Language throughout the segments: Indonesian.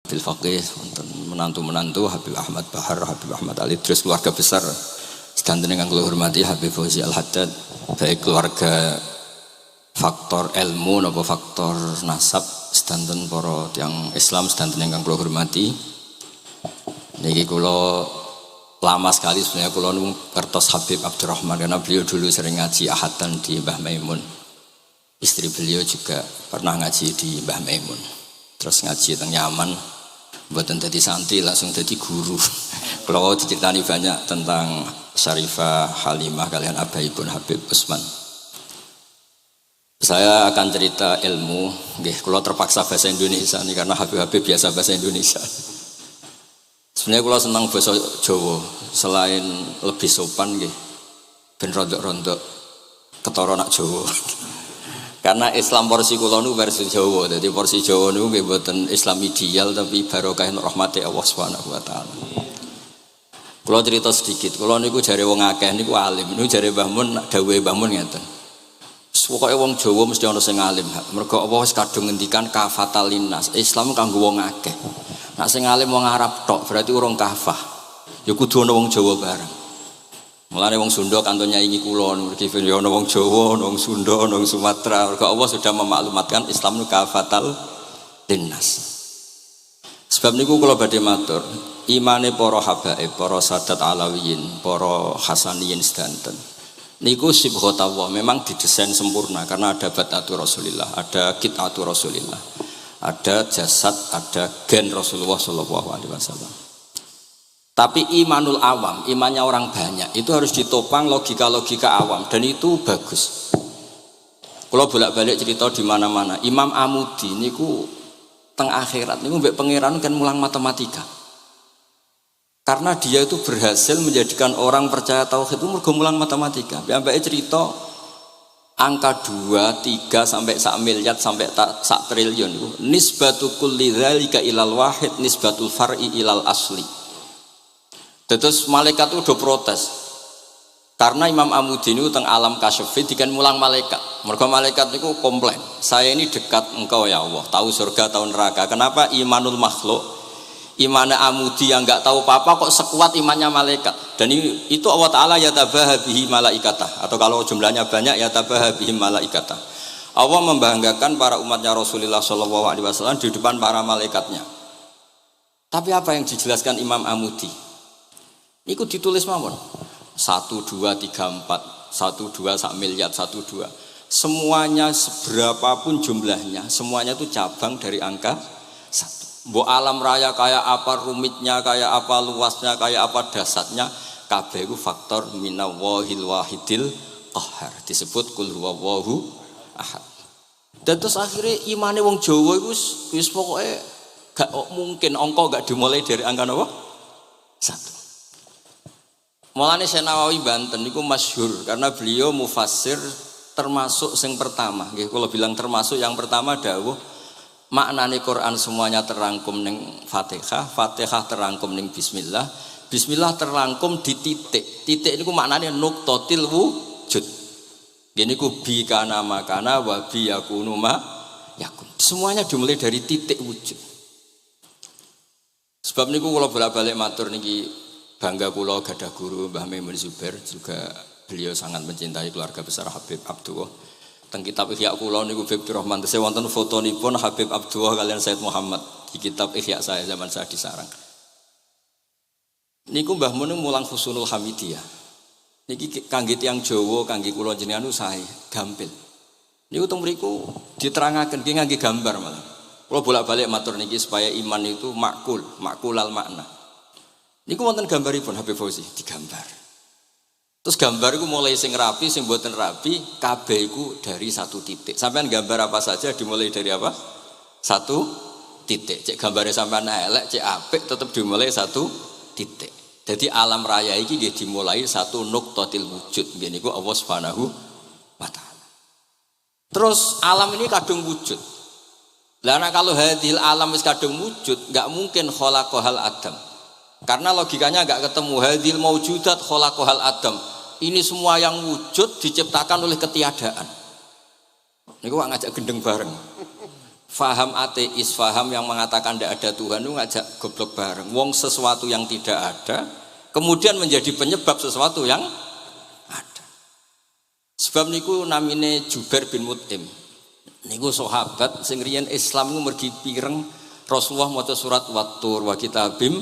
Bil Faqih, menantu-menantu Habib Ahmad Bahar, Habib Ahmad Ali, terus keluarga besar sedanten ingkang kula hormati Habib Fauzi Al-Haddad, baik keluarga faktor ilmu napa faktor nasab sedanten para tiyang Islam sedanten ingkang kula hormati. Niki kula lama sekali sebenarnya kula ngertos Habib Abdurrahman karena beliau dulu sering ngaji ahadan di Mbah Maimun. Istri beliau juga pernah ngaji di Mbah Maimun. Terus ngaji teng Yaman, mboten dadi santri langsung dadi guru. Kula diceritani banyak tentang Syarifah Halimah kalian abaipun Habib Usman. Saya akan cerita ilmu, nggih kula terpaksa bahasa Indonesia nih karena Habib-habib biasa bahasa Indonesia. Sebenarnya kula senang bahasa Jawa, selain lebih sopan nggih ben rondok-rondok ketara nak Jawa. Karena Islam porsi kula nu versi Jawa, jadi porsi Jawa nu nggih mboten Islam ideal tapi barokah rahmati Allah Subhanahu wa taala. Kula cerita sedikit, kula niku jare wong akeh niku alim, niku jare Mbah Mun dawuhe Mbah Mun ngeten. Pokoke wong Jawa mesti ana sing alim. Mergo apa wis kadung ngendikan kafatal linnas. Islam kanggo wong akeh. Nek sing alim wong Arab tok berarti urung kafah. Ya kudu ana wong Jawa bareng. Mulane wong Sunda kanton nyaingi kula mergi ya ana wong Jawa, ana wong Sunda, ana wong Sumatera. Mergo Allah sudah memaklumatkan Islam niku kafatal linnas. Sebab niku kula badhe matur, imane para habaib, para sadat alawiyin, para hasaniyin sedanten. Niku sibghatullah memang didesain sempurna karena ada batatu Rasulillah, ada kitatu Rasulillah, ada jasad, ada gen Rasulullah sallallahu alaihi wasallam. Tapi imanul awam, imannya orang banyak itu harus ditopang logika-logika awam dan itu bagus. Kalau bolak-balik cerita di mana-mana, Imam Amudi niku teng akhirat niku mbek pangeran kan mulang matematika. Karena dia itu berhasil menjadikan orang percaya tauhid itu mergo mulang matematika. Ambake cerita angka 2, 3 sampai 1 miliar sampai 1 triliun itu nisbatu kulli dzalika ilal wahid nisbatul far'i ilal asli. Terus malaikat itu udah protes. Karena Imam Amudi itu teng alam kasyfi dikan mulang malaikat. Mergo malaikat itu komplain, "Saya ini dekat engkau ya Allah, tahu surga, tahu neraka. Kenapa imanul makhluk iman Amudi yang enggak tahu apa-apa kok sekuat imannya malaikat?" Dan itu Allah Ta'ala yatabaha bihi malaikatah, atau kalau jumlahnya banyak yatabaha bihi malaikatah. Allah membanggakan para umatnya Rasulullah SAW di depan para malaikatnya. Tapi apa yang dijelaskan Imam Amudi? Itu ditulis mawon 1, 2, 3, 4 1, 2, 1 miliar 1, 2 semuanya seberapapun jumlahnya semuanya itu cabang dari angka 1. Mbok alam raya kayak apa rumitnya, kayak apa luasnya, kayak apa dasarnya, kabeh iku faktor minallahil wahidil qahar, disebut kul huwallahu ahad. Dan terus akhirnya imane wong Jawa iku wis pokoke gak mungkin angka gak dimulai dari angka napa? 1. Mulane Syekh Nawawi Banten niku masyhur karena beliau mufassir termasuk sing pertama. Nggih kula bilang termasuk yang pertama dawuh maknane Quran semuanya terangkum ning Fatihah, Fatihah terangkum ning bismillah, bismillah terangkum di titik. Titik niku maknane nuqtatil wujud. Nggih niku bi kana makana wa bi yakunu ma yakun. Semuanya dimulai dari titik wujud. Sebab niku kula bolak-balik matur niki bangga kula gadah guru Mbah Maimun Zubair, juga beliau sangat mencintai keluarga besar Habib Abdullah. Teng kitab Ihya kula niku Habib Abdurrahman tesih wonten fotonipun Habib Abdullah kalian Said Muhammad di kitab Ihya saya zaman saya di Sarang. Niku Mbah Mun mulang Husnul Hamidiyah. Niki kangge tiyang Jawa, kangge kula jenengan sae gampil. Niku teng mriku diterangaken nggih ngangge gambar malah. Kula bolak-balik matur niki supaya iman itu makulal makna. Niku wonten gambaripun Habib Fauzi digambar. Terus gambar iku mulai sing rapi, sing mboten rapi, kabeh iku dari 1 titik. Sampean gambar apa saja dimulai dari apa? 1 titik. Cek gambare sampean elek, cek apik tetep dimulai 1 titik. Jadi alam raya iki nggih dimulai 1 nuqtatil wujud. Nggih niku Allah Subhanahu wa taala. Terus alam ini kadung wujud. Lah kalau hadil alam wis kadung wujud, enggak mungkin khalaqahal adam. Karena logikanya enggak ketemu hadil maujudat khalaqahal adam. Ini semua yang wujud diciptakan oleh ketiadaan. Niku ngajak gendeng bareng. Faham ateis, faham yang mengatakan tidak ada Tuhan itu ngajak goblok bareng. Wong sesuatu yang tidak ada kemudian menjadi penyebab sesuatu yang ada. Sebab niku namine Jubair bin Mut'im. Niku sahabat sing riyen Islam niku mergi pireng Rasulullah maca surat Wat-Tur wa kitabim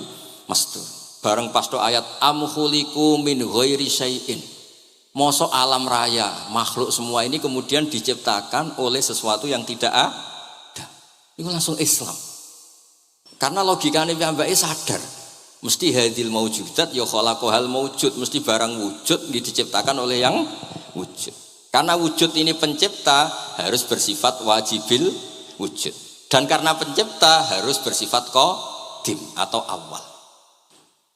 mastur. Bareng pas do ayat am khuliqu min ghairi syai'in. Mosok alam raya, makhluk semua ini kemudian diciptakan oleh sesuatu yang tidak ada. Itu langsung Islam. Karena logikanya piyambake sadar. Mesti hadil maujudat ya khalaqahal maujud, mesti barang wujud diciptakan oleh yang wujud. Karena wujud ini pencipta harus bersifat wajibil wujud. Dan karena pencipta harus bersifat qadim atau awal.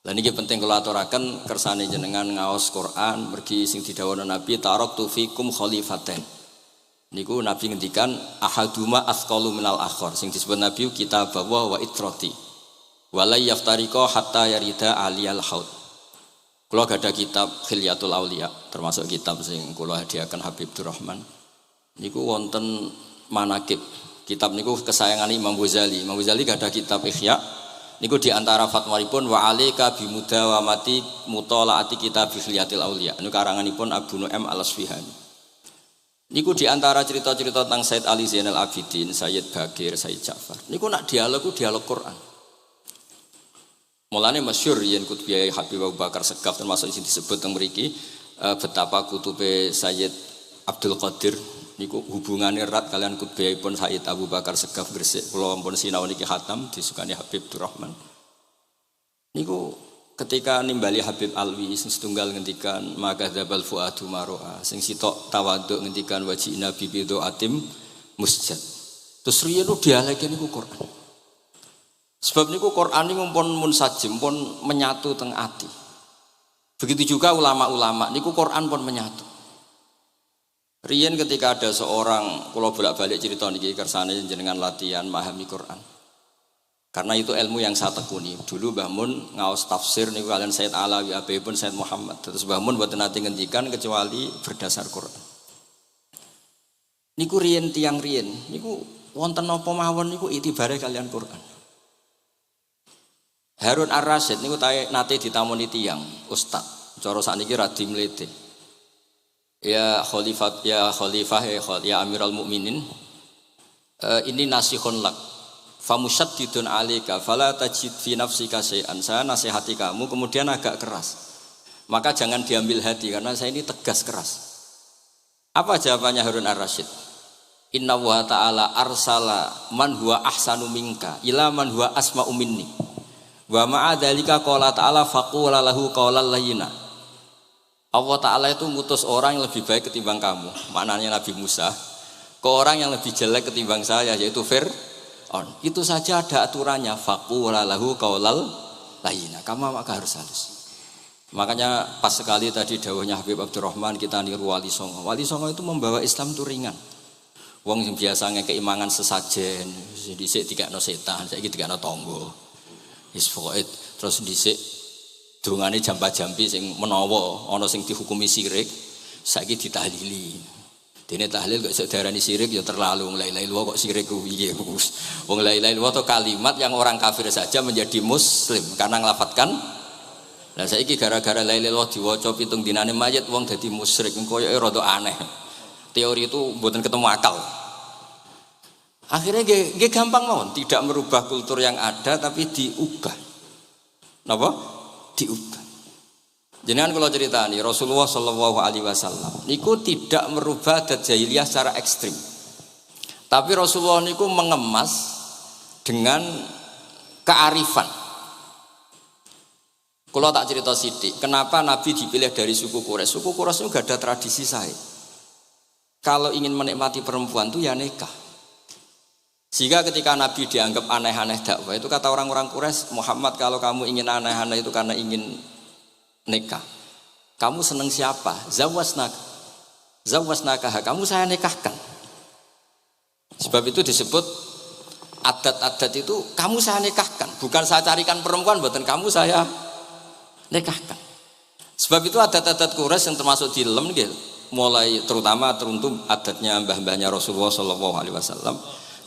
Lah niki penting kula aturaken kersane jenengan ngaos Quran mergi sing didhawuhna Nabi taraktu fikum khalifaten. Niku Nabi ngendikan ahaduma asqalu minal akhar sing disebut Nabi kitab wa itrati walai yaftariqa hatta yarida aliyal haud. Kula gadah kitab Khilyatul Auliya termasuk kitab sing kula hadiahkan Habib Durrahman. Niku wonten manaqib. Kitab niku kesayangan Imam Ghazali. Imam Ghazali gadah kitab Ihya. Niku diantara fatwaripun wa alaika bimudawamati mutalaati kitab Khilyatul Auliya. Niku karanganipun Abu Nu'aim Al-Asfihani. Niku diantara cerita-cerita tentang Said Ali Zainal Abidin, Sayyid Bagir, Sayyid Ja'far. Niku nak dialog Quran. Mulane masyhur yen kutbiyai Habib Abu Bakar Segaf termasuk sing disebut teng mriki betapa kutube Sayyid Abdul Qadir niku hubungannya erat kalian kutbiyaipun Sayyid Abu Bakar Segaf Gresik. Kula ampun sinau niki khatam disukani Habib Durrahman. Niku ketika nimbali Habib Alwi sing setunggal ngendikan maka dzabal fuadu maroa sing sitok tawaduk ngendikan wajina bibido atim musjad. Terus riyen ku dialeke niku Quran. Sebab niku Quran niku pun munsajim pun menyatu teng ati. Begitu juga ulama-ulama niku Quran pun menyatu. Riyen ketika ada seorang kula bolak-balik cerita niki kersane jenengan latihan memahami Quran. Karena itu ilmu yang saya tekuni. Dulu Mbah Mun ngaos tafsir niku kalian Said Alawi pun Said Muhammad. Terus Mbah Mun mboten nate ngendikan kecuali berdasar Quran. Niku riyen tiyang riyen niku wonten napa mawon niku itibare kalian Quran. Harun Ar-Rasyid niku nate ditamoni tiyang ustaz. Cara sakniki radi mlete. Ya khalifah ya Amirul Mukminin. Ini nasihun lak. Famusyaddidun alika fala tajid fi nafsika syai'an. Saya nasihati kamu kemudian agak keras. Maka jangan diambil hati karena saya ini tegas keras. Apa jawabannya Harun Ar-Rasyid? Inna wa ta'ala arsala man huwa ahsanu minka ila man huwa asma'u minni. Wa ma'a dzalika qala ta'ala faqula lahu qawlan layyina. Allah Ta'ala itu ngutus orang yang lebih baik ketimbang kamu. Maknanya Nabi Musa ke orang yang lebih jelek ketimbang saya yaitu Fir'aun. Itu saja ada aturannya faqula lahu qawlan layyina. Kamu maka harus halus. Makanya pas sekali tadi dawuhnya Habib Abdurrahman kita niru Wali Songo. Wali Songo itu membawa Islam itu ringan. Wong sing biasanya keimangan sesajen, dhisik dikakno setan, saiki dikakno tangga. Wis pokoke terus dhisik dongane jampa-jampi sing menawa ana sing dihukumi syirik, saiki ditahlili. Dene tahlil kok iso diarani syirik ya terlalu la ilaha illallah kok syirik ku piye Gus. Wong la ilaha illallah itu kalimat yang orang kafir saja menjadi muslim karena nglafatkan. Lah saiki gara-gara la ilaha illallah diwaca pitung dinane mayit wong dadi musyrik koyoke rada aneh. Teori itu mboten ketemu akal. Akhirnya nggih gampang mawon, tidak merubah kultur yang ada tapi diubah. Napa? Diubah. Jenengan kalau ceritani Rasulullah Shallallahu Alaihi Wasallam niku tidak merubah adat jahiliyah secara ekstrim. Tapi Rasulullah niku mengemas dengan kearifan. Kalau tak cerita sidik, kenapa Nabi dipilih dari suku Quraisy? Suku Quraisy itu gak ada tradisi saya. Kalau ingin menikmati perempuan itu ya nikah. Sehingga ketika Nabi dianggap aneh-aneh dakwah itu kata orang-orang Quraisy, Muhammad kalau kamu ingin aneh-aneh itu karena ingin nikah. Kamu seneng siapa? Zawasnaka. Kamu saya nikahkan. Sebab itu disebut adat-adat itu kamu saya nikahkan. Bukan saya carikan perempuan, bukan kamu saya nikahkan. Sebab itu adat-adat Quraisy yang termasuk di lem gitu. Mulai terutama teruntuk adatnya mbah-mbahnya Rasulullah Shallallahu Alaihi Wasallam.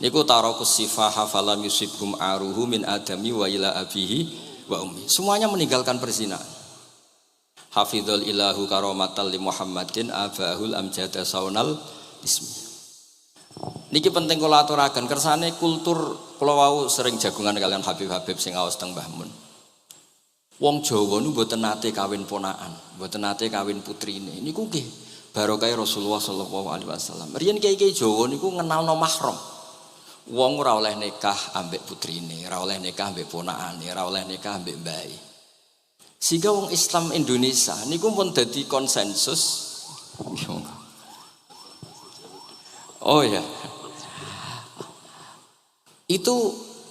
Niku tarakus sifaha falam yusibhum aruhu min adami wa ila abihi wa ummi. Semuanya meninggalkan perzinahan. Hafidhul ilahu karomatal li Muhammadin abahul amjada saunal ismi. Niki penting kula aturaken kersane kultur kula wau sering jagungan kalian Habib-habib sing aos teng Mbah Mun. Wong Jawa niku mboten nate kawin ponakan, mboten nate kawin putrine. Niku nggih barokah Rasulullah sallallahu alaihi wasallam. Riyen kiai-kiai Jawa niku ngenalno mahram. Wong ora oleh nikah ambek putrine, ora oleh nikah ambek ponakane, ora oleh nikah ambek mbae. Sehingga wong Islam Indonesia niku pun dadi konsensus. Oh ya. Itu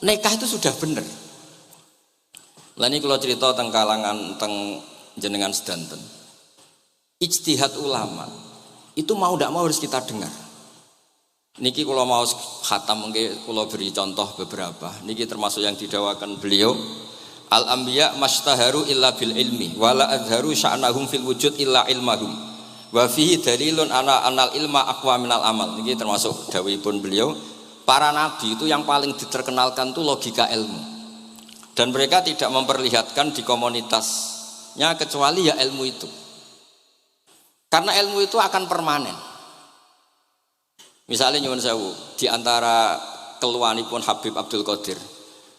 nikah itu sudah benar. Lah ini kalau cerita tentang kalangan tentang jenengan sedanten. Ijtihad ulama itu mau tidak mau harus kita dengar. Niki kalau mau khatam mungkin kalau beri contoh beberapa. Niki termasuk yang didawakan beliau. Al-anbiya mastaharu illa bil ilmi wala adharu sya'nahum fil wujud illa ilmahum. Wa fihi dalilun anal ilma aqwa minal amal. Niki termasuk dawuhipun beliau. Para nabi itu yang paling diterkenalkan itu logika ilmu. Dan mereka tidak memperlihatkan di komunitasnya kecuali ya ilmu itu. Karena ilmu itu akan permanen. Misalnya nyuwun sewu, di antara keluhanipun Habib Abdul Qadir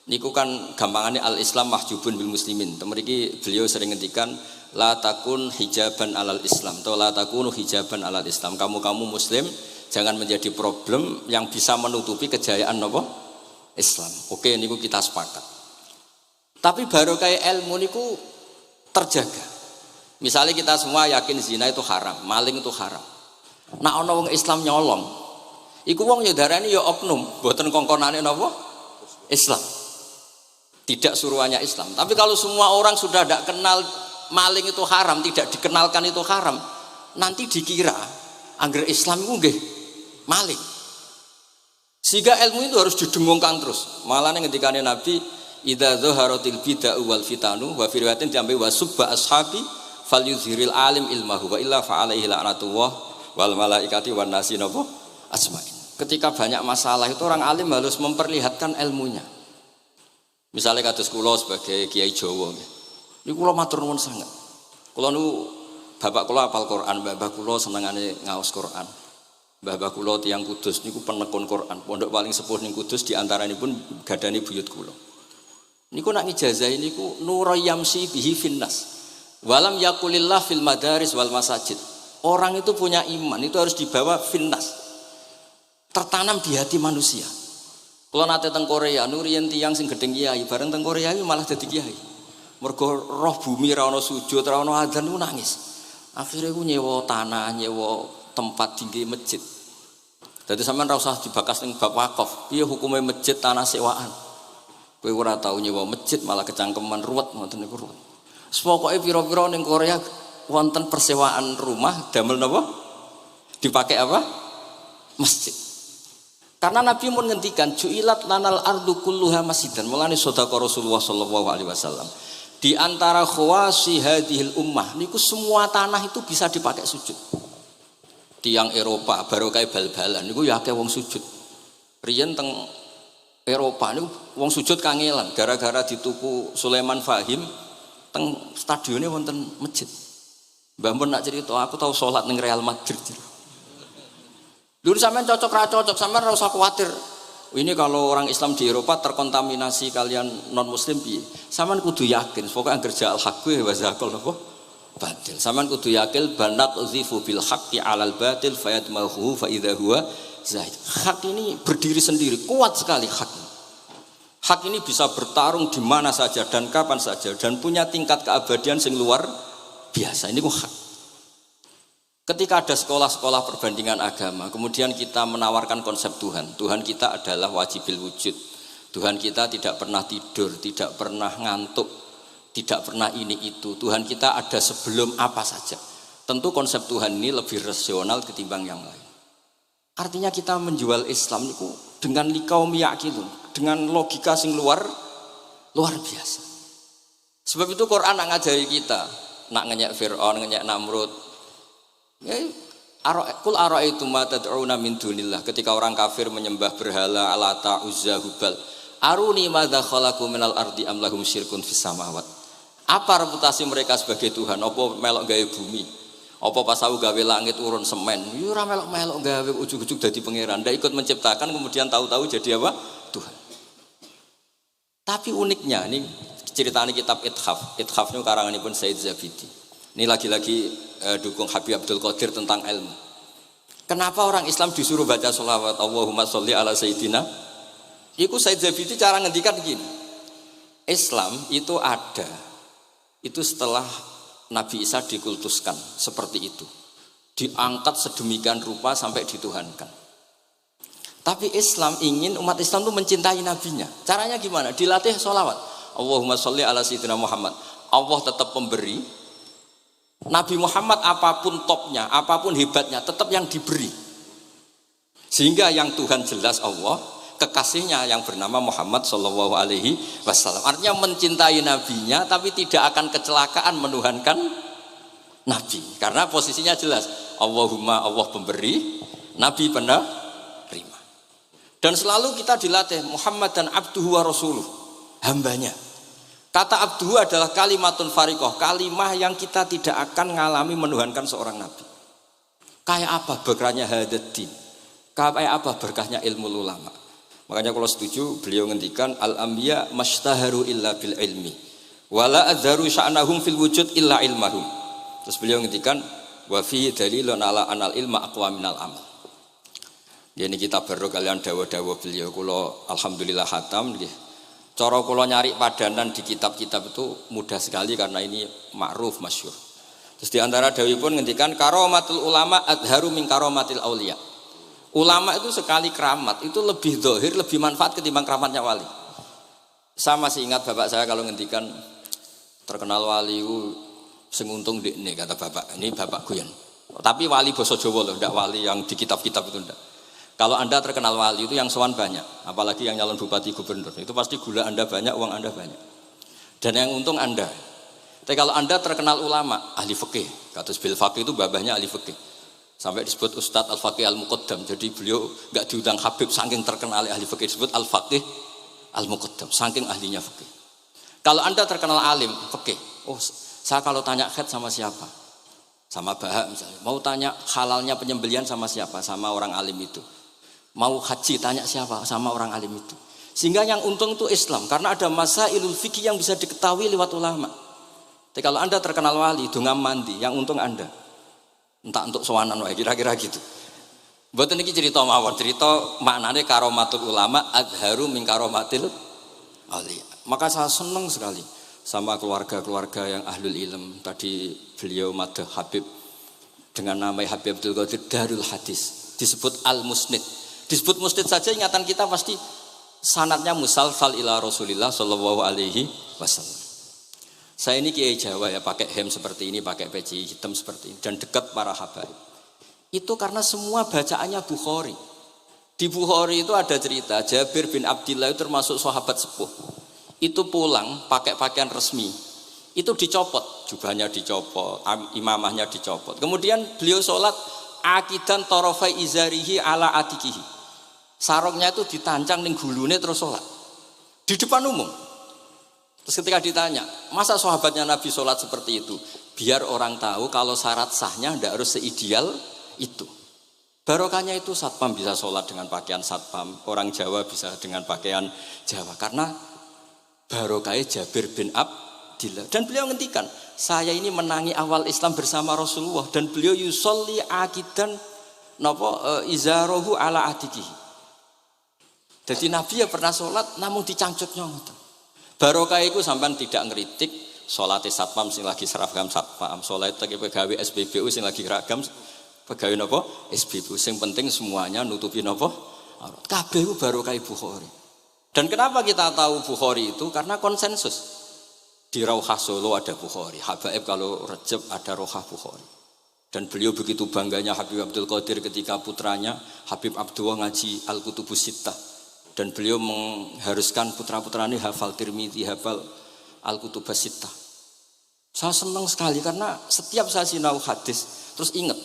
niku kan gampangannya al-Islam mahjubun bil muslimin. Temeriki beliau sering ngendikan la takun hijaban alal Islam atau la takunu hijaban alal Islam. Kamu muslim jangan menjadi problem yang bisa menutupi kejayaan apa? Islam. Oke, niku kita sepakat. Tapi baru kayak ilmu niku terjaga. Misalnya kita semua yakin zina itu haram, maling itu haram. Nah ana wong Islam nyolong, iku wong ya darani ya oknum, mboten kongkonane napa? Islam. Tidak suruhannya Islam. Tapi kalau semua orang sudah tidak kenal maling itu haram, tidak dikenalkan itu haram, nanti dikira angger Islam itu nggih maling. Sehingga ilmu itu harus didengungkan terus. Malah ngendikane Nabi, idza dzaharatil bid'ah wal fitanu wa fi riwayatin diambil wa subba ashabi falyuzhiril alim ilmahu wa illa fa alaihi la'natullah wal malaikati wan nasi napa asma'in. Ketika banyak masalah itu orang alim harus memperlihatkan ilmunya. Misalnya kados kula sebagai kiai Jawa nggih. Niku kula matur nuwun sanget. Kula niku bapak kula hafal Quran, mbah kula senengane ngaos Quran. Mbah kula tiyang Kudus niku penekun Quran. Pondok paling sepuh ning Kudus di antaranipun gadani buyut kula. Niku nak ngijazahi niku nurayamsi bihi finnas. Walam yakulillah fil madaris wal masajid. Orang itu punya iman, itu harus dibawa finnas. Tertanam di hati manusia. Kalau nate teng Korea, nuriyen tiyang sing gedeng kiai, bareng teng Korea malah dadi kiai. Mergo roh bumi ra ono sujud, ra ono adzan ku nangis. Akhire ku nyewa tanah, nyewa tempat tinggi masjid. Dadi sampean ra usah dibakas ning bab wakaf. Piye hukume masjid tanah sewaan? Kowe ora tau nyewa masjid malah kecangkeman ruwet ngoten niku ruwet. Pokoke pira-pira ning Korea wonten persewaan rumah damel napa? Dipakai apa? Masjid. Karena Nabi mun ngendikan ju'ilat lanal ardu kulluha masjidan. Mulane sedekah Rasulullah sallallahu alaihi wasallam. Di antara khawasi hadhil ummah niku semua tanah itu bisa dipakai sujud. Tiang Eropa baru kayak bal-balan niku ya akeh wong sujud. Riyen teng Eropa niku wong sujud kangelan gara-gara dituku Sulaiman Fahim teng stadionnya wonten masjid. Mbah mun nak cerita aku tahu salat ning Real Madrid. Dulu sampean cocok ra cocok, sampean ora usah khawatir. Ini kalau orang Islam di Eropa terkontaminasi kalian non muslim piye? Sampean kudu yakin, pokoke angger ja'al haqqi wa zaqal napa? Batil. Sampean kudu yakin banat uzifu bil haqqi 'alal batil fayatmahu fa idza huwa zaid. Hak ini berdiri sendiri, kuat sekali hak. Hak ini bisa bertarung di mana saja dan kapan saja dan punya tingkat keabadian sing luar biasa. Ini ku hak. Ketika ada sekolah-sekolah perbandingan agama, kemudian kita menawarkan konsep Tuhan. Tuhan kita adalah wajibil wujud. Tuhan kita tidak pernah tidur, tidak pernah ngantuk, tidak pernah ini itu. Tuhan kita ada sebelum apa saja. Tentu konsep Tuhan ini lebih rasional ketimbang yang lain. Artinya kita menjual Islam itu dengan likaum yaqilun, dengan logika sing luar biasa. Sebab itu Quran nak ngajari kita, nak ngenyek Fir'aun, ngenyek Namrud. Ya, Kul ara'aitum ma tad'una min dunillah, ketika orang kafir menyembah berhala Alata, Uzza, Hubal, aruni madza khalaqu minal ardi am lahum syirkun fis samawat. Apa reputasi mereka sebagai Tuhan? Apa melok gawe bumi? Apa pas aku gawe langit urun semen? Yo ora melok-melok gawe ujug-ujug dadi pangeran. Ndak ikut menciptakan kemudian tahu-tahu jadi apa? Tuhan. Tapi uniknya ini ceritanya kitab Ithaf. Ithaf itu karanganipun Said Zabidi. Ini lagi-lagi dukung Habib Abdul Qadir tentang ilmu. Kenapa orang Islam disuruh baca sholawat Allahumma sholli ala Sayyidina? Iku Said Zabidi cara ngendikan gini. Islam itu ada. Itu setelah Nabi Isa dikultuskan seperti itu. Diangkat sedemikian rupa sampai dituhankan. Tapi Islam ingin umat Islam itu mencintai nabinya. Caranya gimana? Dilatih sholawat. Allahumma sholli ala Sayyidina Muhammad. Allah tetap pemberi. Nabi Muhammad apapun topnya, apapun hebatnya, tetap yang diberi. Sehingga yang Tuhan jelas Allah, kekasihnya yang bernama Muhammad Shallallahu Alaihi Wasallam. Artinya mencintai nabinya, tapi tidak akan kecelakaan menuhankan nabi. Karena posisinya jelas. Allahumma Allah pemberi, nabi penerima. Dan selalu kita dilatih Muhammad dan abduhu wa rasuluh, hambanya. Kata abduhu adalah kalimatun fariqoh, kalimah yang kita tidak akan mengalami menuhankan seorang nabi. Kayak apa berkahnya hadatin? Kayak apa berkahnya ilmu ulama? Makanya kalau setuju beliau ngendikan al-anbiya mashtaharu illa bil ilmi wala adharu sya'nahum fil wujud illa ilmahum. Terus beliau ngendikan wa fi dalilun ala anal ilma aqwa minal amal. Ini kita baru kalian dawa-dawa beliau kula alhamdulillah khatam nggih. Cara kula nyari padanan di kitab-kitab itu mudah sekali karena ini ma'ruf masyhur. Terus di antara dawuhipun ngendikan karomatul ulama adharu min karomatil auliya. Ulama itu sekali keramat itu lebih zahir, lebih manfaat ketimbang keramatnya wali. Saya masih ingat bapak saya kalau ngendikan terkenal wali sing untung ndekne kata bapak. Ini bapak Guyon. Tapi wali basa Jawa loh, ndak wali yang di kitab-kitab itu ndak. Kalau Anda terkenal wali itu yang sowan banyak, apalagi yang nyalon bupati gubernur. Itu pasti gula Anda banyak, uang Anda banyak. Dan yang untung Anda. Tapi kalau Anda terkenal ulama, ahli fikih, kados bil faqih itu babahnya ahli fikih. Sampai disebut Ustadz Al-Faqih Al-Muqaddam. Jadi beliau enggak diundang Habib saking terkenal ahli fikih, disebut Al-Faqih Al-Muqaddam, saking ahlinya fikih. Kalau Anda terkenal alim fikih, oh saya kalau tanya khed sama siapa? Sama Bahak misalnya. Mau tanya halalnya penyembelihan sama siapa? Sama orang alim itu. Mau haji tanya siapa? Sama orang alim itu. Sehingga yang untung itu Islam karena ada masailul fikih yang bisa diketahui lewat ulama. Tapi kalau Anda terkenal wali, dungam mandi, yang untung Anda. Entah untuk sowanan wae kira-kira gitu. Mboten iki cerita mawon, cerita maknane karomatul ulama adharu min karomatil auliya. Maka saya senang sekali sama keluarga-keluarga yang ahlul ilm. Tadi beliau madah Habib dengan nama Habib Abdul Qadir Darul Hadis, disebut Al-Musnid. Disebut musnid saja ingatan kita pasti sanadnya musalsal ila Rasulillah sallallahu alaihi wasallam. Saya ini kiai Jawa ya, pakai hem seperti ini, pakai peci hitam seperti ini dan dekat para habaib. Itu karena semua bacaannya Bukhari. Di Bukhari itu ada cerita Jabir bin Abdillah itu termasuk sahabat sepuh. Itu pulang pakai pakaian resmi. Itu dicopot, jubahnya dicopot, imamahnya dicopot. Kemudian beliau sholat akidan tarafai izarihi ala atikihi. Sarungnya itu ditancang ning gulune terus sholat di depan umum. Terus ketika ditanya, masa sahabatnya Nabi sholat seperti itu? Biar orang tahu kalau syarat sahnya tidak harus seideal itu. Barokahnya itu satpam bisa sholat dengan pakaian satpam, orang Jawa bisa dengan pakaian Jawa. Karena barokahnya Jabir bin Abdillah. Dan beliau ngendikan, saya ini menangi awal Islam bersama Rasulullah. Dan beliau yusolli akidan izarahu ala atikihi. Jadi Nabi ya pernah sholat namun dicangcuknya. Barokah itu sampean tidak ngeritik sholat satpam sing lagi seragam satpam, sholat pegawai SPBU sing lagi seragam pegawai napa SPBU. Sing penting semuanya nutupi napa kabeh itu barokah Bukhari. Dan kenapa kita tahu Bukhari itu? Karena konsensus. Di Rauhah Solo ada Bukhari, Habaib kalau Rejab ada Rauhah Bukhari. Dan beliau begitu bangganya Habib Abdul Qadir ketika putranya Habib Abdullah ngaji Al-Kutubus Sittah. Dan beliau mengharuskan putra-putranya hafal Tirmidzi, hafal Al-Kutubus Sittah. Saya senang sekali karena setiap saya sinau hadis terus ingat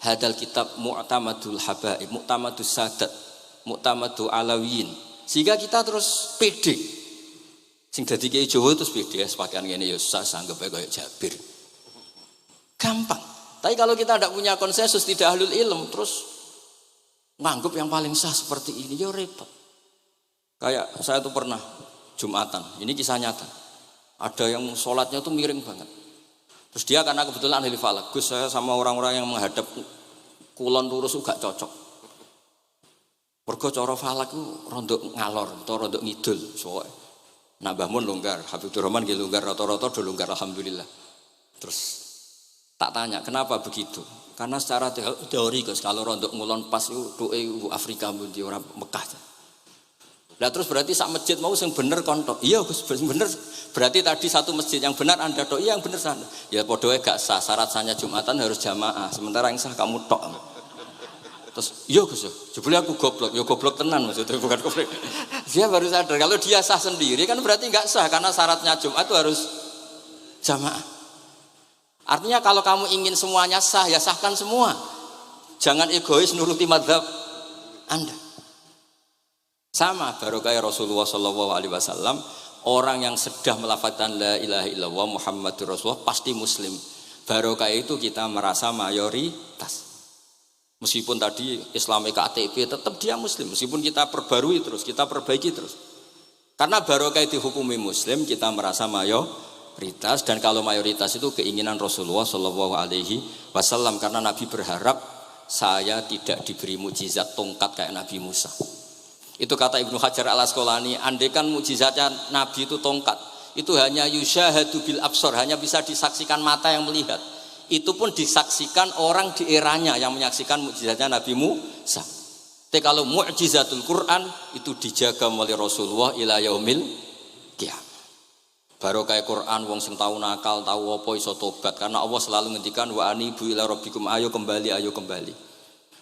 hadal kitab mu'tamadul habaib, mu'tamadus sadat, mu'tamadul alawiyin. Sehingga kita terus pede. Sing dadi kiai Jawa terus pede pakaian ngene ya sanggep ae kaya Jabir. Gampang. Tapi kalau kita tidak punya konsensus, tidak ahlul ilm, terus nganggep yang paling sah seperti ini, ya repot. Kayak saya tuh pernah Jumatan, ini kisah nyata. Ada yang sholatnya tuh miring banget. Terus dia karena kebetulan ahli falak, Gus saya sama orang-orang yang menghadap kulon lurus gak cocok. Mergo cara falak ku rondok ngalor atau rondok ngidul, soalnya. Nah Mbah Mun longgar, Habibur Rahman nggih longgar, rata-rata do longgar alhamdulillah. Terus tak tanya kenapa begitu? Karena secara teori Gus kalau rondok ngulon pas itu doe Afrika mbundi ora Mekah. Lah terus berarti sak masjid mau sing bener kontok. Iya Gus bener. Berarti tadi satu masjid yang benar Anda tok, iya yang bener sana. Ya padha wae gak sah, syarat sahnya Jumatan harus jamaah. Sementara yang sah kamu tok. Terus iya Gus, jebule aku goblok. Ya goblok tenan maksudnya bukan goblok. Dia baru sadar kalau dia sah sendiri kan berarti enggak sah karena syaratnya Jumat itu harus jamaah. Artinya kalau kamu ingin semuanya sah ya sahkan semua. Jangan egois nuruti mazhab Anda. Sama barokah Rasulullah sallallahu alaihi wasallam, orang yang sudah melafazkan la ilaha illallah Muhammadur Rasulullah pasti muslim. Barokah itu kita merasa mayoritas. Meskipun tadi Islami KTP tetap dia muslim, meskipun kita perbarui terus, kita perbaiki terus. Karena barokah dihukumi muslim, kita merasa mayoritas, dan kalau mayoritas itu keinginan Rasulullah sallallahu alaihi wasallam, karena Nabi berharap saya tidak diberi mukjizat tongkat kayak Nabi Musa. Itu kata Ibnu Hajar al-Asqalani, andaikan mukjizatnya Nabi itu tongkat, itu hanya yusyahadu bil absar, hanya bisa disaksikan mata yang melihat. Itu pun disaksikan orang di eranya yang menyaksikan mukjizatnya Nabi Musa. Tapi kalau mukjizatul Quran itu dijaga oleh Rasulullah ila yaumil qiyamah. Barokah Quran wong sing tau nakal, tau apa iso tobat, karena Allah selalu ngendikan wa anibu ila rabbikum, ayo kembali, ayo kembali.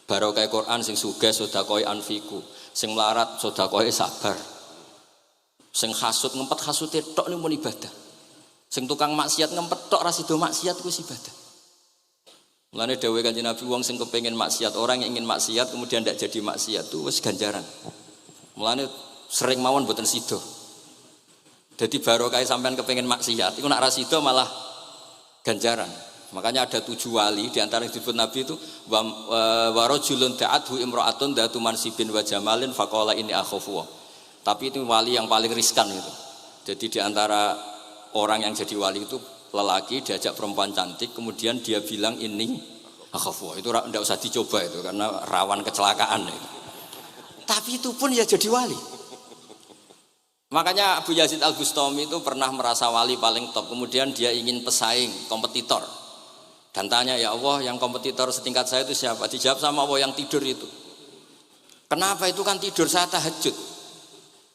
Barokah Quran sing sugih sedekah anfiku, sing melarat sedekah sabar. Sing hasud ngempet hasute tok niku mun ibadah. Sing tukang maksiat ngempet tok ra sido maksiat kuwi ibadah. Mulane dawuh Kanjeng Nabi wong sing kepengin maksiat, orang yang ingin maksiat kemudian tidak jadi maksiat itu wis ganjaran. Mulane sering mawon mboten sido. Jadi barokah sampean kepengin maksiat iku nek ra sido malah ganjaran. Makanya ada 7 wali di antara yang disebut Nabi itu wa rajulun da'athu imra'atun datu mansibin wa jamalin faqala inni akhafu. Tapi itu wali yang paling riskan itu. Jadi di antara orang yang jadi wali itu lelaki diajak perempuan cantik kemudian dia bilang ini akhafu. Itu enggak usah dicoba itu karena rawan kecelakaan itu. Tapi itu pun ya jadi wali. Makanya Abu Yazid Al-Bustami itu pernah merasa wali paling top, kemudian dia ingin pesaing, kompetitor. Dan tanya, ya Allah yang kompetitor setingkat saya itu siapa? Dijawab sama Allah yang tidur itu. Kenapa itu kan tidur saya tahajud?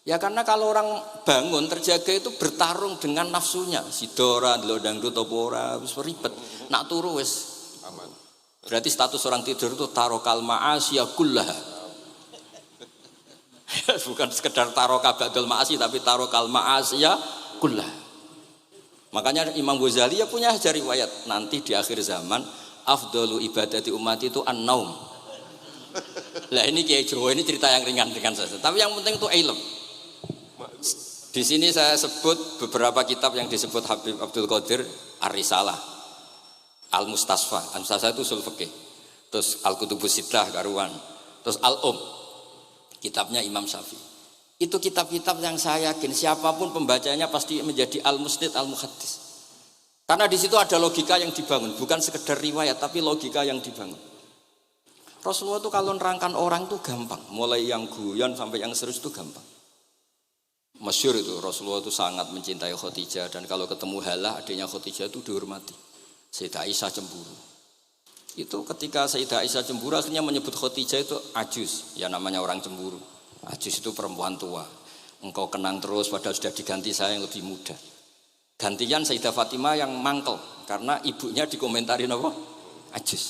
Ya karena kalau orang bangun terjaga itu bertarung dengan nafsunya. Sidora, dangdut, topora, wis ribet. Nak turu wis aman. Berarti status orang tidur itu tarokal ma'asya kullaha. Bukan sekedar taroka ba'dal ma'asi tapi tarokal ma'asya kullaha. Makanya Imam Ghazali ya punya ajar riwayat nanti di akhir zaman afdalu ibadati umat itu an-naum. Lah ini Kiai Jawa ini cerita yang ringan saja. Tapi yang penting itu ilmu. Di sini saya sebut beberapa kitab yang disebut Habib Abdul Qadir Ar-Risalah, Al-Mustasfa. Al-Mustasfa itu usul fikih. Terus Al-Kutubus Sittah karuan. Terus kitabnya Imam Syafi'i. Itu kitab-kitab yang saya yakin siapapun pembacanya pasti menjadi al-musnid al-muhaddis. Karena di situ ada logika yang dibangun, bukan sekedar riwayat tapi logika yang dibangun. Rasulullah itu kalau nerangkan orang itu gampang, mulai yang guyon sampai yang serius itu gampang. Masyhur itu Rasulullah itu sangat mencintai Khadijah dan kalau ketemu Halah adiknya Khadijah itu dihormati. Sayyidah Aisyah cemburu. Itu ketika Sayyidah Aisyah cemburu akhirnya menyebut Khadijah itu ajus, ya namanya orang cemburu. Ajus itu perempuan tua. Engkau kenang terus padahal sudah diganti saya yang lebih muda. Gantian Sayyidah Fatimah yang mangkel karena ibunya dikomentarin apa? Ajus.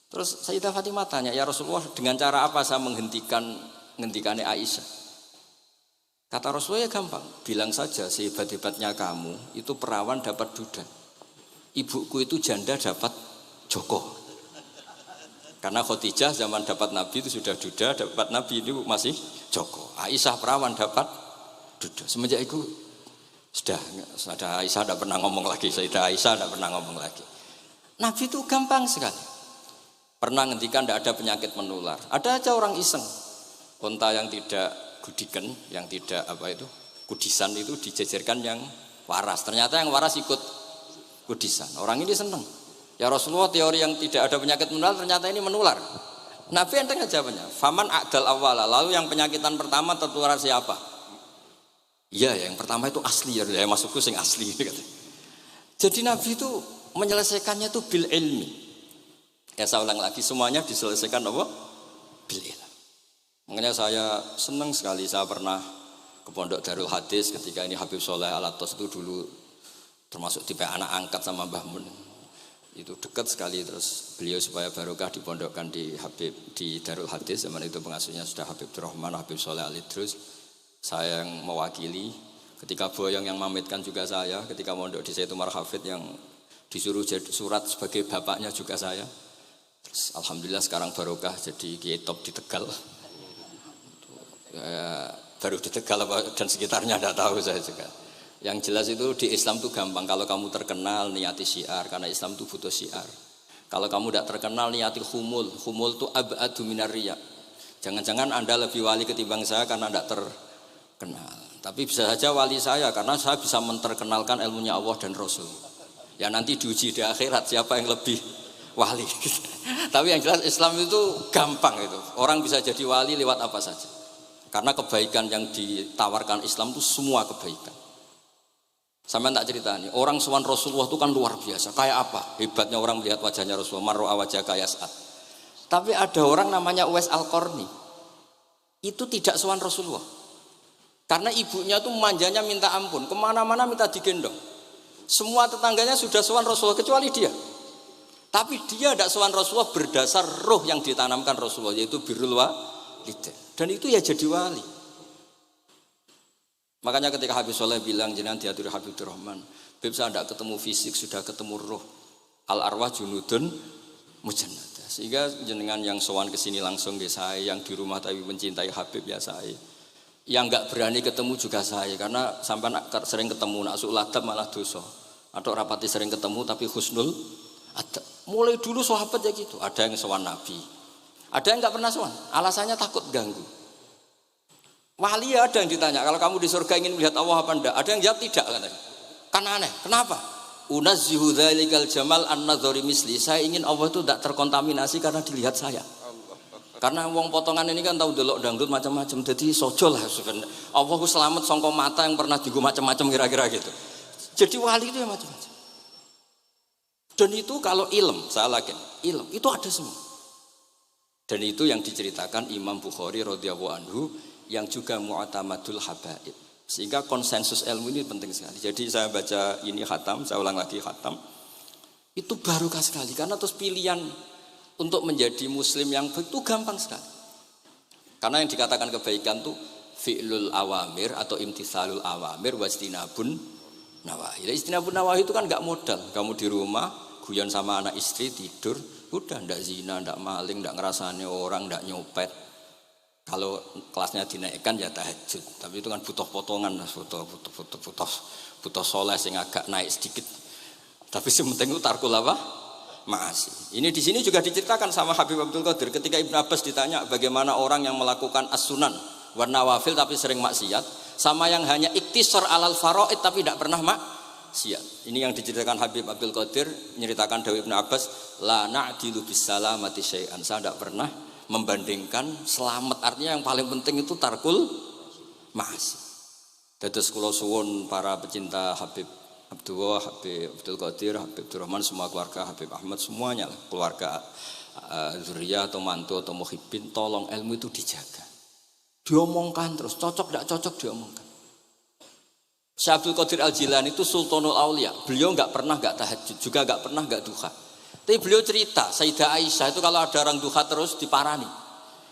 Terus Sayyidah Fatimah tanya, ya Rasulullah dengan cara apa saya menghentikannya Aisyah? Kata Rasulullah ya gampang, bilang saja sehebat-hebatnya kamu itu perawan dapat duda. Ibuku itu janda dapat joko. Karena Khadijah zaman dapat Nabi itu sudah duda, dapat Nabi itu masih Joko. Aisyah perawan dapat duda. Semenjak itu sudah Aisyah tidak pernah ngomong lagi. Sayyidah Aisyah tidak pernah ngomong lagi. Nabi itu gampang sekali. Pernah ngendikan tidak ada penyakit menular. Ada aja orang iseng. Unta yang tidak gudikan, yang tidak kudisan itu dijejerkan yang waras. Ternyata yang waras ikut kudisan. Orang ini senang. Ya Rasulullah, teori yang tidak ada penyakit menular ternyata ini menular. Nabi enteng jawabnya. Faman a'dal awwala, lalu yang penyakitan pertama tertular siapa? Iya, yang pertama itu asli ya, masukku sing asli. Jadi Nabi itu menyelesaikannya itu bil ilmi. Ya saya ulang lagi, semuanya diselesaikan apa? Bil ilmi. Makanya saya senang sekali, saya pernah ke Pondok Darul Hadis ketika ini Habib Soleh Alatos itu dulu termasuk tipe anak angkat sama Mbah Mun. Itu dekat sekali, terus beliau supaya barokah dipondokkan di Darul Hadis. Zaman itu pengasuhnya sudah Habib Rahman, Habib Soleh Alidrus. Saya yang mewakili. Ketika Boyong yang mamitkan juga saya. Ketika mondok di Sayyid Umar Hafid yang disuruh jadi surat sebagai bapaknya juga saya. Terus alhamdulillah sekarang barokah jadi kiai top di Tegal. Baru di Tegal dan sekitarnya tidak tahu saya juga. Yang jelas itu di Islam itu gampang. Kalau kamu terkenal niati syiar, karena Islam itu butuh syiar. Kalau kamu tidak terkenal niati humul itu ab'adu minar riya. Jangan-jangan Anda lebih wali ketimbang saya karena tidak terkenal. Tapi bisa saja wali saya karena saya bisa menterkenalkan ilmunya Allah dan Rasul. Ya nanti diuji di akhirat siapa yang lebih wali. Tapi yang jelas Islam itu gampang itu. Orang bisa jadi wali lewat apa saja. Karena kebaikan yang ditawarkan Islam itu semua kebaikan. Sampai tak cerita nih, orang sowan Rasulullah itu kan luar biasa. Kayak apa? Hebatnya orang melihat wajahnya Rasulullah, mar'a wajah kayak saat. Tapi ada orang namanya Uwais Al-Qarni. Itu tidak sowan Rasulullah. Karena ibunya tuh manjanya minta ampun, kemana-mana minta digendong. Semua tetangganya sudah sowan Rasulullah kecuali dia. Tapi dia tidak sowan Rasulullah berdasar roh yang ditanamkan Rasulullah, yaitu birrul walidain. Dan itu ya jadi wali. Makanya ketika Habib Soleh bilang jenengan diaturi Habib Rahman, Beb saya tidak ketemu fisik, sudah ketemu roh. Al arwah junudun mujannadah. Sehingga jenengan yang sowan ke sini langsung ke saya, yang di rumah tapi mencintai Habib ya saya. Yang enggak berani ketemu juga saya, karena sampai sering ketemu nak suladab malah dosa. Atau rapati sering ketemu tapi husnul ada. Mulai dulu sahabat ya gitu. Ada yang sowan Nabi, ada yang enggak pernah sowan. Alasannya takut ganggu. Wali ada yang ditanya, kalau kamu di surga ingin melihat Allah apa enggak? Ada yang jawab tidak katanya. Kan aneh. Kenapa? Unazzihu dzalikal jamal an-nadhari misli. Saya ingin Allah itu tidak terkontaminasi karena dilihat saya. Karena wong potongan ini kan tahu delok dangdut macam-macam. Jadi sojo lah sebenarnya. Allah ku selamat sangka mata yang pernah digo macam-macam kira-kira gitu. Jadi wali itu ya macam-macam. Dan itu kalau ilm, saya yakin, ilm itu ada semua. Dan itu yang diceritakan Imam Bukhari radhiyallahu anhu, yang juga mu'tamadul habaib. Sehingga konsensus ilmu ini penting sekali. Jadi saya baca ini khatam, saya ulang lagi khatam. Itu barokah sekali karena terus pilihan untuk menjadi muslim yang itu gampang sekali. Karena yang dikatakan kebaikan itu fi'lul awamir atau imtithalul awamir wajtinabun nawahi. Istinabun nawahi itu kan enggak modal. Kamu di rumah guyon sama anak istri tidur, udah ndak zina, ndak maling, ndak ngerasani orang, ndak nyopet. Kalau kelasnya dinaikkan ya tahajud, tapi itu kan butuh potongan, butuh soleh sing agak naik sedikit. Tapi sementing itu tarkul apa? Ma'asi. Ini di sini juga diceritakan sama Habib Abdul Qadir ketika Ibnu Abbas ditanya bagaimana orang yang melakukan as-sunan wa nawafil tapi sering maksiat, sama yang hanya iktisar alal faraid tapi tidak pernah maksiat. Ini yang diceritakan Habib Abdul Qadir menceritakan Dawud Ibnu Abbas, la na'dilu bis salamati syai'an. Saya tidak pernah membandingkan selamat, artinya yang paling penting itu tarkul ma'asi. Dados kula suwun para pecinta Habib Abdullah, Habib Abdul Qadir, Habib Abdurrahman, semua keluarga Habib Ahmad semuanya lah, keluarga zuriyah atau mantu atau muhibbin, tolong ilmu itu dijaga. Diomongkan terus, cocok tidak cocok diomongkan. Syekh Abdul Qadir Al-Jilani itu Sultanul Aulia. Beliau enggak pernah enggak tahajud, juga enggak pernah enggak duha. Tapi beliau cerita, Sayyidah Aisyah itu kalau ada orang duha terus diparani.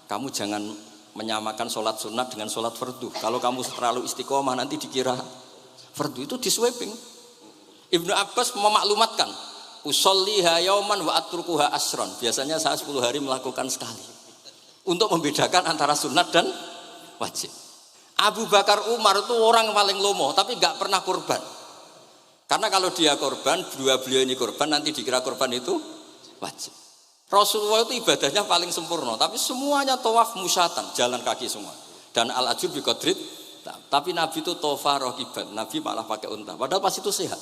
Kamu jangan menyamakan sholat sunat dengan sholat fardu. Kalau kamu terlalu istiqomah nanti dikira fardu, itu di sweeping. Ibnu Abbas memaklumatkan, Usolliha yauman wa atrukuha asron. Biasanya saya 10 hari melakukan sekali. Untuk membedakan antara sunat dan wajib. Abu Bakar Umar itu orang paling lomo, tapi nggak pernah kurban. Karena kalau dia kurban, beliau ini kurban, nanti dikira kurban itu wajib. Rasulullah itu ibadahnya paling sempurna, tapi semuanya tawaf musyatan, jalan kaki semua. Dan al-ajur bi qadrit, tapi Nabi itu tawaf rakiban, Nabi malah pakai unta. Padahal pas itu sehat.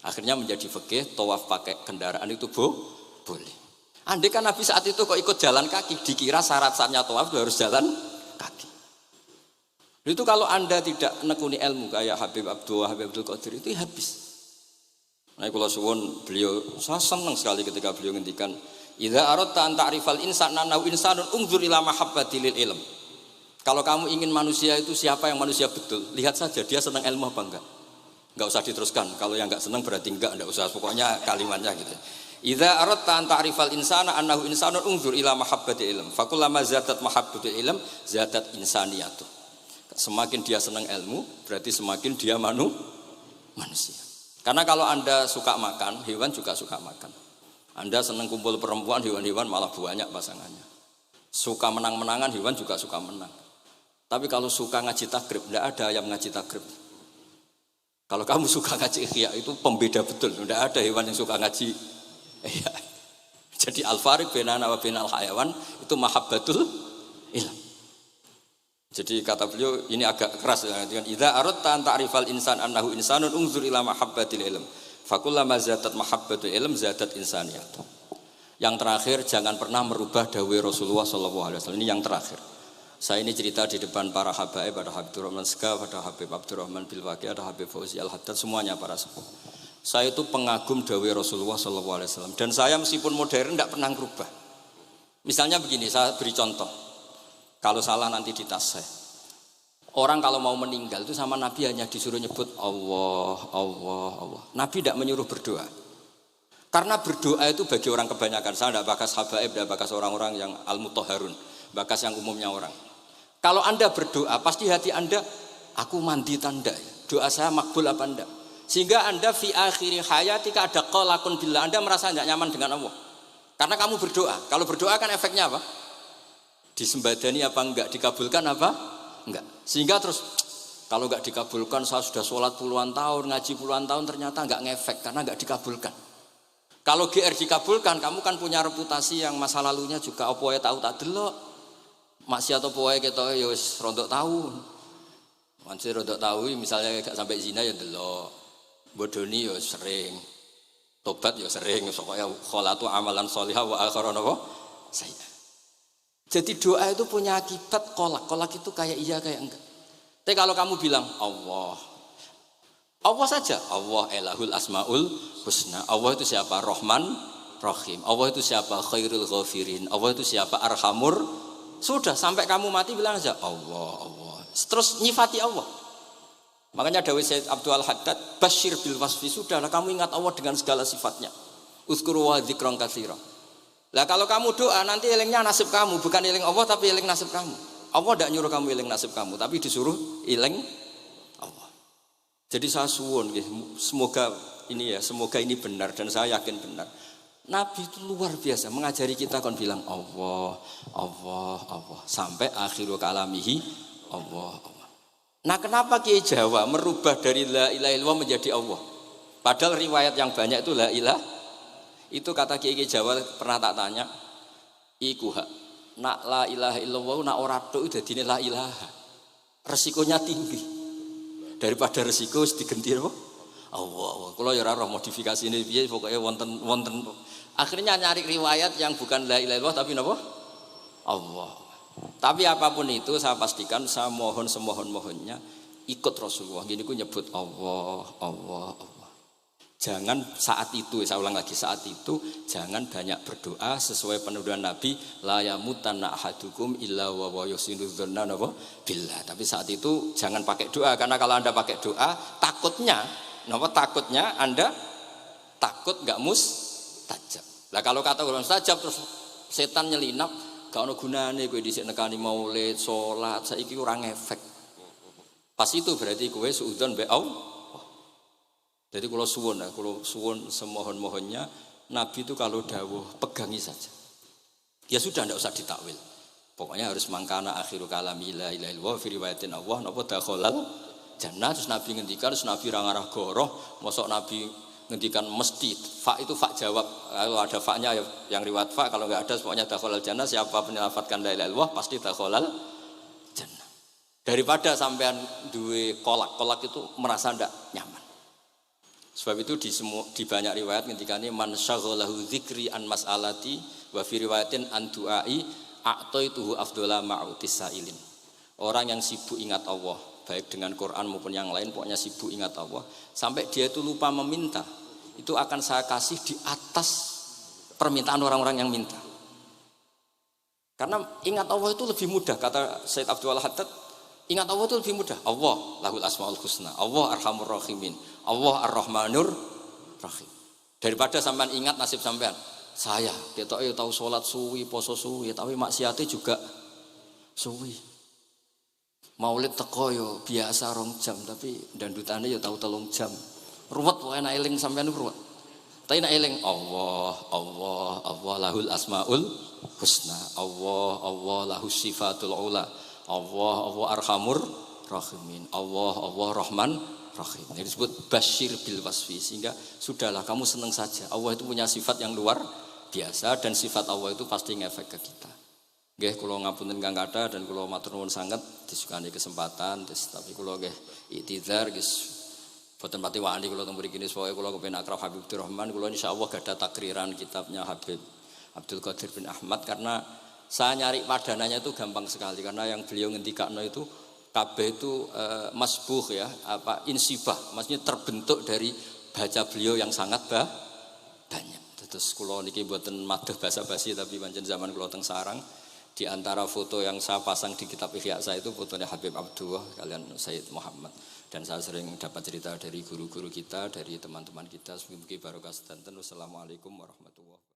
Akhirnya menjadi fikih, tawaf pakai kendaraan itu boleh. Andai kan Nabi saat itu kok ikut jalan kaki, dikira syarat-syaratnya tawaf itu harus jalan kaki. Itu kalau Anda tidak nekuni ilmu kayak Habib Abdul Qadir itu habis. Nah, kalau suwun beliau, saya senang sekali ketika beliau ngendikan, "Idza aradta an ta'rifal insana annahu insanun unzur ila mahabbati lil ilm." Kalau kamu ingin manusia itu siapa yang manusia betul, lihat saja dia senang ilmu apa enggak. Enggak usah diteruskan. Kalau yang enggak senang berarti enggak usah. Pokoknya kalimatnya gitu. Idza aradta an ta'rifal insana annahu insanun unzur ila mahabbati ilm. Fakullama zadat mahabbatul ilm zadat insaniyatuh. Semakin dia senang ilmu, berarti semakin dia manusia. Karena kalau Anda suka makan, hewan juga suka makan. Anda senang kumpul perempuan, hewan-hewan malah banyak pasangannya. Suka menang-menangan, hewan juga suka menang. Tapi kalau suka ngaji takrib, tidak ada yang ngaji takrib. Kalau kamu suka ngaji ihya, itu pembeda betul. Tidak ada hewan yang suka ngaji ihya. Jadi al-fariq bainana wa bainal hayawan itu mahabbatul ilm. Jadi kata beliau ini agak keras dengan idza aradta an ta'rifal insan annahu insanun unzur ila mahabbatil ilm. Fakullama zadat mahabbatul ilm zadat insaniyat. Yang terakhir jangan pernah merubah dawai Rasulullah sallallahu alaihi wasallam. Ini yang terakhir. Saya ini cerita di depan para habaib, ada Habib Abdurrahman Segaf, ada Habib Abdurrahman Bilwaqi, ada Habib Fauzi Al-Haddad, semuanya para sepuh. Saya itu pengagum dawai Rasulullah sallallahu alaihi wasallam dan saya meskipun modern tidak pernah merubah. Misalnya begini, saya beri contoh. Kalau salah nanti di tas saya. Orang kalau mau meninggal itu sama Nabi hanya disuruh nyebut Allah, Allah, Allah. Nabi tidak menyuruh berdoa. Karena berdoa itu bagi orang kebanyakan. Saya tidak bakas habaib, tidak bakas orang-orang yang al-mutahharun, bakas yang umumnya orang. Kalau Anda berdoa, pasti hati Anda, aku mandi tanda. Doa saya makbul apa enggak? Sehingga Anda fi akhiri hayatika ada qalakun billah. Anda merasa tidak nyaman dengan Allah. Karena kamu berdoa. Kalau berdoa kan efeknya apa? Disembadani apa enggak? Dikabulkan apa? Enggak. Sehingga terus kalau enggak dikabulkan, saya sudah sholat puluhan tahun, ngaji puluhan tahun, ternyata enggak ngefek karena enggak dikabulkan. Kalau GR dikabulkan, kamu kan punya reputasi yang masa lalunya juga apa ya tahu tak delok. Maksiat apa wae ketoke ya wis rontok tahu. Manci rontok tahu misalnya gak sampai zina ya delok. Bodoni ya sering. Tobat ya sering, pokoknya kholatu amalan sholihah wa akharon apa? Saya. Jadi doa itu punya akibat kolak. Kolak itu kayak iya kayak enggak. Tapi kalau kamu bilang Allah, Allah saja. Allah elahul asmaul husna. Allah itu siapa? Rahman, Rahim. Allah itu siapa? Khairul ghafirin. Allah itu siapa? Arhamur. Sudah sampai kamu mati bilang aja Allah, Allah. Terus nyifati Allah. Makanya dawai Sayyid Abdul Haddad, basyir bil wasfi, sudahlah kamu ingat Allah dengan segala sifatnya. Uzkuru wa dzikran katsira. Lah kalau kamu doa nanti elingnya nasib kamu, bukan eling Allah tapi eling nasib kamu. Allah tidak nyuruh kamu eling nasib kamu, tapi disuruh eling Allah. Jadi saya suwun semoga ini benar dan saya yakin benar. Nabi itu luar biasa mengajari kita kon bilang Allah, Allah, Allah sampai akhirul kalamihi Allah, Allah. Nah, kenapa Kiai Jawa merubah dari la ilaha illallah menjadi Allah? Padahal riwayat yang banyak itu la ilah. Itu kata Kiai Jawa pernah tak tanya, iku hak nak la ilaha illallah nak ora tok dadine la ilaha. Resikonya tinggi. Daripada resiko wis digenti apa? Allah. Kalau ya ora modifikasi ini piye pokoknya wonten. Akhirnya nyari riwayat yang bukan la ilaha illallah tapi napa? Allah. Tapi apapun itu saya pastikan saya mohon semohon-mohonnya ikut Rasulullah. Gini ku nyebut Allah, Allah, Allah. Jangan saat itu, saya ulang lagi saat itu jangan banyak berdoa sesuai penuduhan Nabi la yamutanna ahadukum illa wa yusinu dzanna billah. Tapi saat itu jangan pakai doa karena kalau Anda pakai doa takutnya Anda takut enggak mustajab. Lah kalau kata orang mustajab terus setan nyelinap, gak ono gunane kowe dhisik nekani maulid, salat, saiki ora ngefek. Pas itu berarti kowe suudzon mbek Allah. Jadi kalau suwun semohon-mohonnya Nabi itu kalau dawuh pegangi saja. Ya sudah tidak usah ditakwil. Pokoknya harus mangkana akhiru kalami la ilaha illallah fi riwayatin Allah napa dakhalal jannah. Terus Nabi ngendikan, terus Nabi ra ngarah goroh, mosok Nabi ngendikan mesti fa itu fa jawab. Kalau ada fa-nya yang riwayat fa, kalau enggak ada pokoknya dakhalal jannah, siapa menyelafatkan la ilaha illallah pasti dakhalal jannah. Daripada sampean duwe kolak itu merasa ndak nyaman. Sebab itu di banyak riwayat ngendikane man syaghalahu dzikri an mas'alati wa fi riwayatin an du'ai a'taituhu afdhala ma'utis sa'ilin. Orang yang sibuk ingat Allah, baik dengan Quran maupun yang lain, pokoknya sibuk ingat Allah, sampai dia itu lupa meminta, itu akan saya kasih di atas permintaan orang-orang yang minta. Karena ingat Allah itu lebih mudah, kata Said Abdul Haddad, ingat Allah itu lebih mudah. Allah lahul asmaul husna, Allah arhamur rahimin, Allah ar-rahmanur rahim. Daripada sampean ingat nasib sampean, saya ketok tahu sholat suwi, poso suwi, tapi maksiatnya juga suwi. Maulid teko yo biasa 2 jam, tapi dandutane yo tahu 3 jam. Ruwet wae nek eling sampean ruwet. Tapi nek eling Allah lahul asmaul husna, Allah lahus sifatul ula, Allah arhamur rahimin, Allah rahman rahim. Ini disebut basyir bil wasfi, sehingga sudahlah kamu senang saja. Allah itu punya sifat yang luar biasa dan sifat Allah itu pasti ngefek ke kita. Nggih kula ngapunten Kang Kada dan kula matur nuwun sanget disukani kesempatan, tapi kula nggih iktidar guys. Boten pati wani kula teng mriki pokoke kula kepen akrab Habib Rahman, kula insyaallah gadah takriran kitabnya Habib Abdul Qadir bin Ahmad, karena saya nyari padanannya itu gampang sekali, karena yang beliau ngendikakno itu kabeh itu masbuh ya, insibah, maksudnya terbentuk dari baca beliau yang sangat banyak. Terus kula niki mboten madoh basa-basi, tapi pancen zaman kula teng sarang, di antara foto yang saya pasang di kitab Ihya saya itu fotonya Habib Abdullah kalian Sayyid Muhammad, dan saya sering dapat cerita dari guru-guru kita, dari teman-teman kita. Semoga barokah sedanten. Wassalamualaikum warahmatullahi wabarakatuh.